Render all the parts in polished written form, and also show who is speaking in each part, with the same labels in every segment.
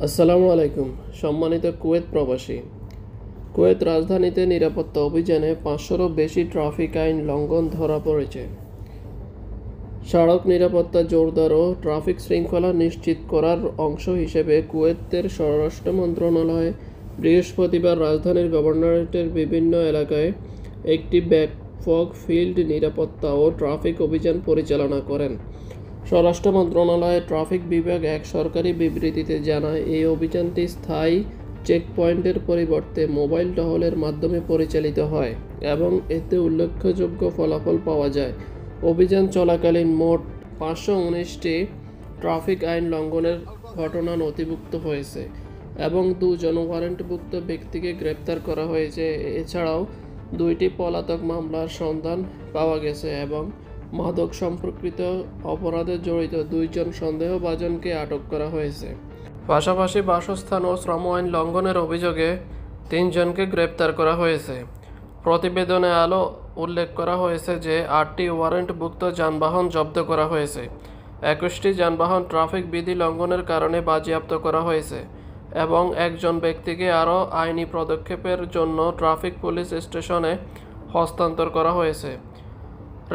Speaker 1: আসসালামু আলাইকুম। সম্মানিত কুয়েত প্রবাসী, কুয়েত রাজধানীতে নিরাপত্তা অভিযানে ৫০০রও বেশি ট্রাফিক আইন লঙ্ঘন ধরা পড়েছে। সড়ক নিরাপত্তা জোরদার ও ট্রাফিক শৃঙ্খলা নিশ্চিত করার অংশ হিসেবে কুয়েতের স্বরাষ্ট্র মন্ত্রণালয় বৃহস্পতিবার রাজধানীর গভর্নরেটের বিভিন্ন এলাকায় একটি ব্যাপক ফিল্ড নিরাপত্তা ও ট্রাফিক অভিযান পরিচালনা করেন। স্বরাষ্ট্র মন্ত্রণালয়ের ট্রাফিক বিভাগ এক সরকারি বিবৃতিতে জানায়, এই অভিযানটি স্থায়ী চেকপয়েন্টের পরিবর্তে মোবাইল টহলের মাধ্যমে পরিচালিত হয় এবং এতে উল্লেখযোগ্য ফলাফল পাওয়া যায়। অভিযান চলাকালীন মোট ৫১৯টি ট্রাফিক আইন লঙ্ঘনের ঘটনা নথিভুক্ত হয়েছে এবং ২ জন ওয়ারেন্টভুক্ত ব্যক্তিকে গ্রেপ্তার করা হয়েছে। এছাড়াও ২টি পলাতক মামলার সন্ধান পাওয়া গেছে এবং মাদক সম্পর্কিত অপরাধে জড়িত ২ জন সন্দেহভাজনকে আটক করা হয়েছে। পাশাপাশি বাসস্থান ও শ্রম আইন লঙ্ঘনের অভিযোগে ৩ জনকে গ্রেপ্তার করা হয়েছে। প্রতিবেদনে আলো উল্লেখ করা হয়েছে যে ৮টি ওয়ারেন্টভুক্ত যানবাহন জব্দ করা হয়েছে, ২১টি যানবাহন ট্রাফিক বিধি লঙ্ঘনের কারণে বাজেয়াপ্ত করা হয়েছে এবং একজন ব্যক্তিকে আরও আইনি পদক্ষেপের জন্য ট্রাফিক পুলিশ স্টেশনে হস্তান্তর করা হয়েছে।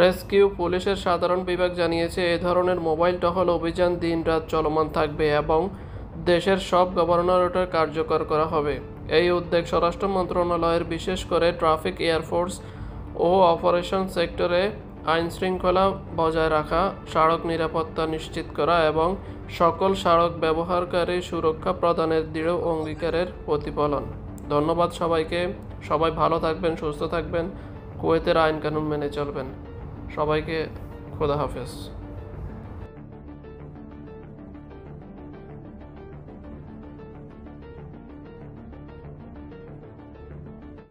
Speaker 1: রেস্কিউ পুলিশের সাধারণ বিভাগ জানিয়েছে, এ ধরনের মোবাইল টহল অভিযান দিন-রাত চলমান থাকবে এবং দেশের সব গভর্নরেটে কার্যকর করা হবে। এই উদ্যোগ স্বরাষ্ট্র মন্ত্রণালয়ের বিশেষ করে ট্রাফিক এয়ারফোর্স ও অপারেশন সেক্টরে আইনশৃঙ্খলা বজায় রাখা, সড়ক নিরাপত্তা নিশ্চিত করা এবং সকল সড়ক ব্যবহারকারী সুরক্ষা প্রদানের দৃঢ় অঙ্গীকারের প্রতিফলন। ধন্যবাদ সবাইকে। সবাই ভালো থাকবেন, সুস্থ থাকবেন, কুয়েতের আইন কানুন মেনে চলবেন। সবাইকে খোদা হাফেজ।